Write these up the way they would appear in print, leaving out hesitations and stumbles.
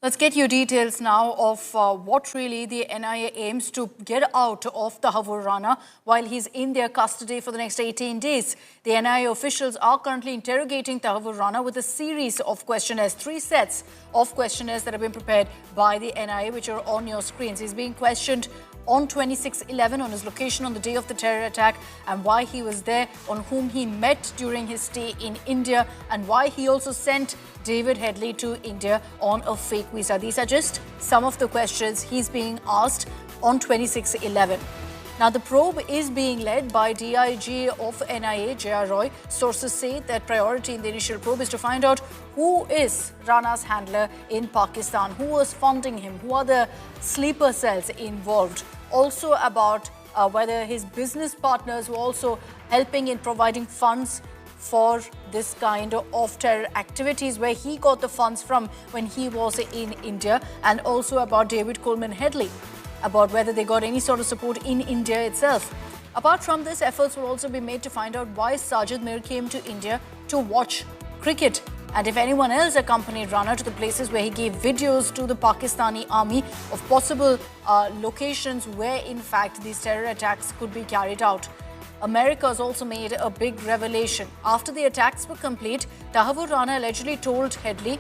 Let's get you details now of what really the NIA aims to get out of Tahawwur Rana while he's in their custody for the next 18 days. The NIA officials are currently interrogating Tahawwur Rana with a series of questionnaires, 3 sets of questionnaires that have been prepared by the NIA, which are on your screens. He's being questioned on 26/11 on his location on the day of the terror attack and why he was there, on whom he met during his stay in India, and why he also sent David Headley to India on a fake visa. These are just some of the questions he's being asked on 26/11. Now, the probe is being led by DIG of NIA, J.R. Roy. Sources say that priority in the initial probe is to find out who is Rana's handler in Pakistan, who was funding him, who are the sleeper cells involved. Also about whether his business partners were also helping in providing funds for this kind of terror activities, where he got the funds from when he was in India, and also about David Coleman Headley, about whether they got any sort of support in India itself. Apart from this, efforts will also be made to find out why Sajid Mir came to India to watch cricket, and if anyone else accompanied Rana to the places where he gave videos to the Pakistani army of possible locations where in fact these terror attacks could be carried out. America has also made a big revelation. After the attacks were complete, Tahawwur Rana allegedly told Headley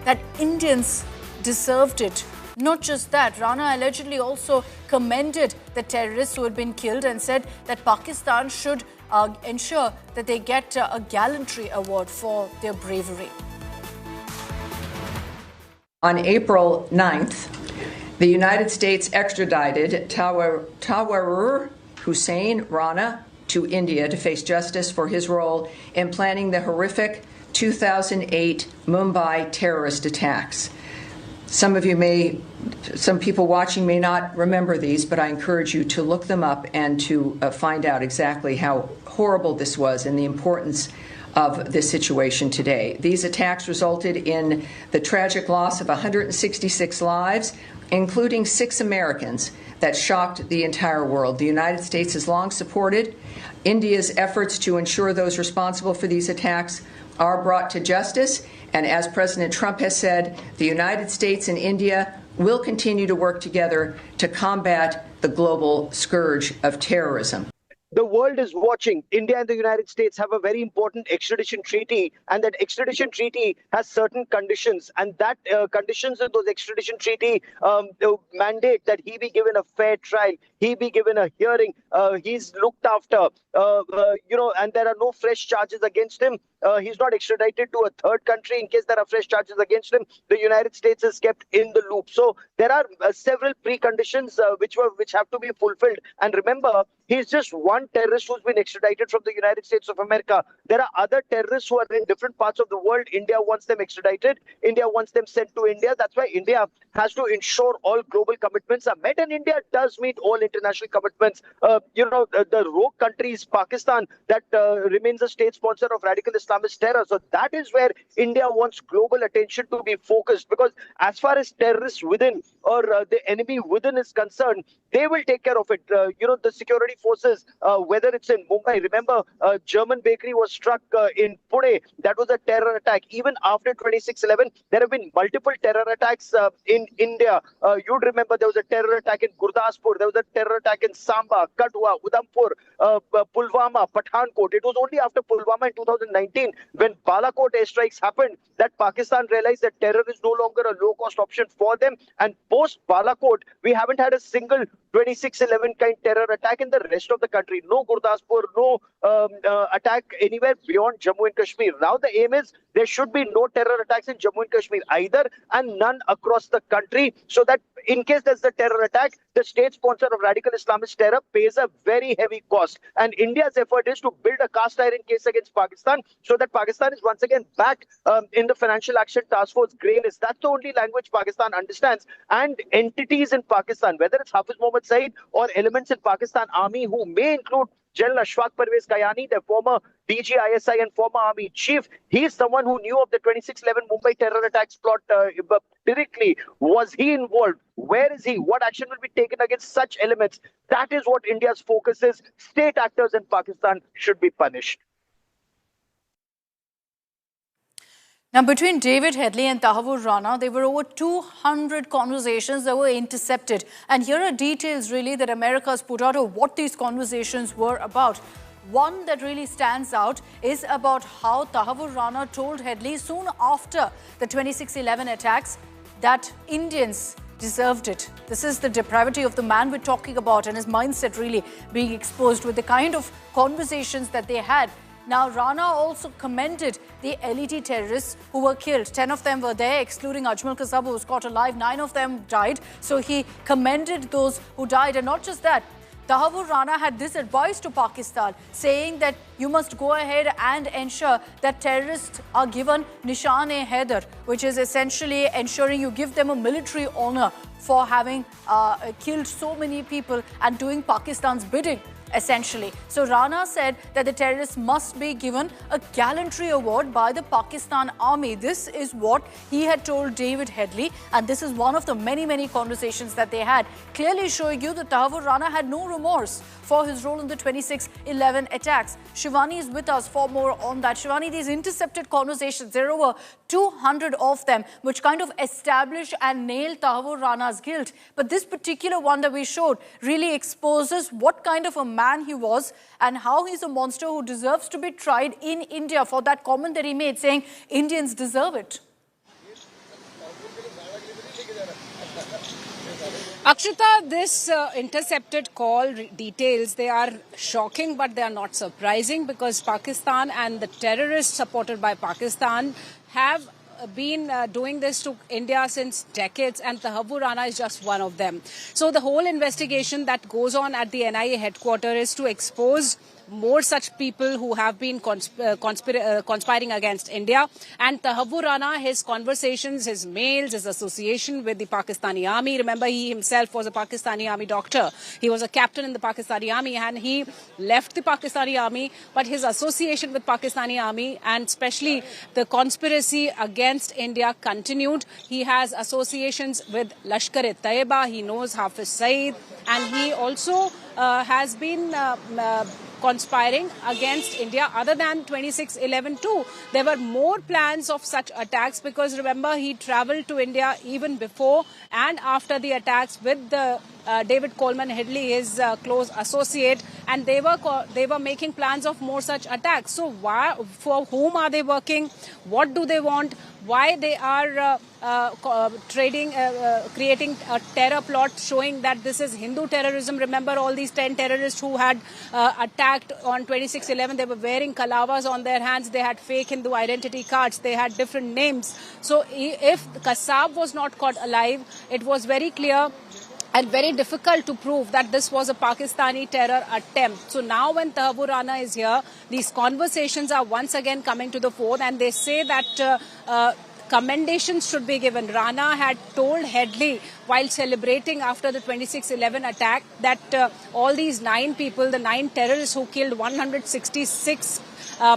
that Indians deserved it. Not just that, Rana allegedly also commended the terrorists who had been killed and said that Pakistan should ensure that they get a gallantry award for their bravery. On April 9th, the United States extradited Tahawwur Rana to India to face justice for his role in planning the horrific 2008 Mumbai terrorist attacks. Some people watching may not remember these, but I encourage you to look them up and to find out exactly how horrible this was and the importance of this situation today. These attacks resulted in the tragic loss of 166 lives, including 6 Americans, that shocked the entire world. The United States has long supported India's efforts to ensure those responsible for these attacks are brought to justice. And as President Trump has said, the United States and India will continue to work together to combat the global scourge of terrorism. The world is watching. India and the United States have a very important extradition treaty, and that extradition treaty has certain conditions, and that conditions in those extradition treaty mandate that he be given a fair trial, he be given a hearing, he's looked after, and there are no fresh charges against him. He's not extradited to a third country in case there are fresh charges against him. The United States is kept in the loop. So there are several preconditions which have to be fulfilled. And remember, he's just one terrorist who's been extradited from the United States of America. There are other terrorists who are in different parts of the world. India wants them extradited. India wants them sent to India. That's why India has to ensure all global commitments are met. And India does meet all international commitments. The rogue country is Pakistan, that remains a state sponsor of radical Islamist terror. So that is where India wants global attention to be focused, because as far as terrorists within or the enemy within is concerned, they will take care of it. The security forces, whether it's in Mumbai, remember, German bakery was struck in Pune. That was a terror attack. Even after 26/11, there have been multiple terror attacks in India. You'd remember there was a terror attack in Gurdaspur. There was a terror attack in Samba, Kadwa, Udhampur, Pulwama, Pathankot. It was only after Pulwama in 2019, when Balakot airstrikes happened, that Pakistan realized that terror is no longer a low-cost option for them. And post-Balakot, we haven't had a single 26/11 kind terror attack in the rest of the country. No Gurdaspur, no attack anywhere beyond Jammu and Kashmir. Now the aim is there should be no terror attacks in Jammu and Kashmir either, and none across the country, so that in case there's a terror attack, the state sponsor of radical Islamist terror pays a very heavy cost. And India's effort is to build a cast iron case against Pakistan, so that Pakistan is once again back in the Financial Action Task Force grey list. That's the only language Pakistan understands. And entities in Pakistan, whether it's Hafiz Mohammed Saeed or elements in Pakistan Army, who may include General Ashfaq Parvez Kayani, the former DG ISI and former army chief, he is someone who knew of the 26/11 Mumbai terror attacks plot directly. Was he involved? Where is he? What action will be taken against such elements? That is what India's focus is. State actors in Pakistan should be punished. Now, between David Headley and Tahawwur Rana, there were over 200 conversations that were intercepted. And here are details, really, that America has put out of what these conversations were about. One that really stands out is about how Tahawwur Rana told Headley soon after the 26/11 attacks that Indians deserved it. This is the depravity of the man we're talking about, and his mindset really being exposed with the kind of conversations that they had. Now, Rana also commended the LET terrorists who were killed. 10 of them were there, excluding Ajmal Kasab, who was caught alive. 9 of them died. So he commended those who died. And not just that, Tahawwur Rana had this advice to Pakistan, saying that you must go ahead and ensure that terrorists are given Nishan-e-Haider, which is essentially ensuring you give them a military honor for having killed so many people and doing Pakistan's bidding, essentially. So Rana said that the terrorists must be given a gallantry award by the Pakistan army. This is what he had told David Headley, and this is one of the many conversations that they had, clearly showing you that Tahawwur Rana had no remorse for his role in the 26/11 attacks. Shivani is with us for more on that. Shivani, these intercepted conversations, there are over 200 of them, which kind of establish and nail Tahawwur Rana's guilt. But this particular one that we showed really exposes what kind of a man he was and how he's a monster who deserves to be tried in India for that comment that he made, saying Indians deserve it. Akshita, this intercepted call details, they are shocking, but they are not surprising, because Pakistan and the terrorists supported by Pakistan have been doing this to India since decades, and Tahawwur Rana is just one of them. So the whole investigation that goes on at the NIA headquarters is to expose more such people who have been conspiring against India. And Tahawwur Rana, his conversations, his mails, his association with the Pakistani army. Remember, he himself was a Pakistani army doctor. He was a captain in the Pakistani army, and he left the Pakistani army. But his association with Pakistani army, and especially the conspiracy against India, continued. He has associations with lashkar-e-taiba. He knows Hafiz Saeed, and he also has been conspiring against India. Other than 26/11 too, there were more plans of such attacks, because remember, he travelled to India even before and after the attacks with the David Headley, his close associate, and they were making plans of more such attacks. So why, for whom are they working? What do they want? Why they are creating a terror plot showing that this is Hindu terrorism? Remember all these 10 terrorists who had attacked on 26/11. They were wearing kalawas on their hands. They had fake Hindu identity cards. They had different names. So if Kasab was not caught alive, it was very clear and very difficult to prove that this was a Pakistani terror attempt. So now when Tahawwur Rana is here, these conversations are once again coming to the fore, and they say that commendations should be given. Rana had told Headley while celebrating after the 26/11 attack that all these 9 people, the 9 terrorists who killed 166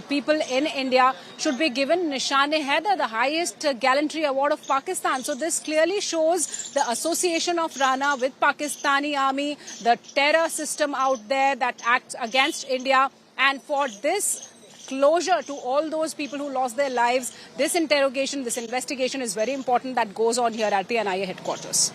people in India, should be given Nishan-e-Haider, the highest gallantry award of Pakistan. So this clearly shows the association of Rana with Pakistani army, the terror system out there that acts against India. And for this closure to all those people who lost their lives, this interrogation, this investigation is very important that goes on here at the NIA headquarters.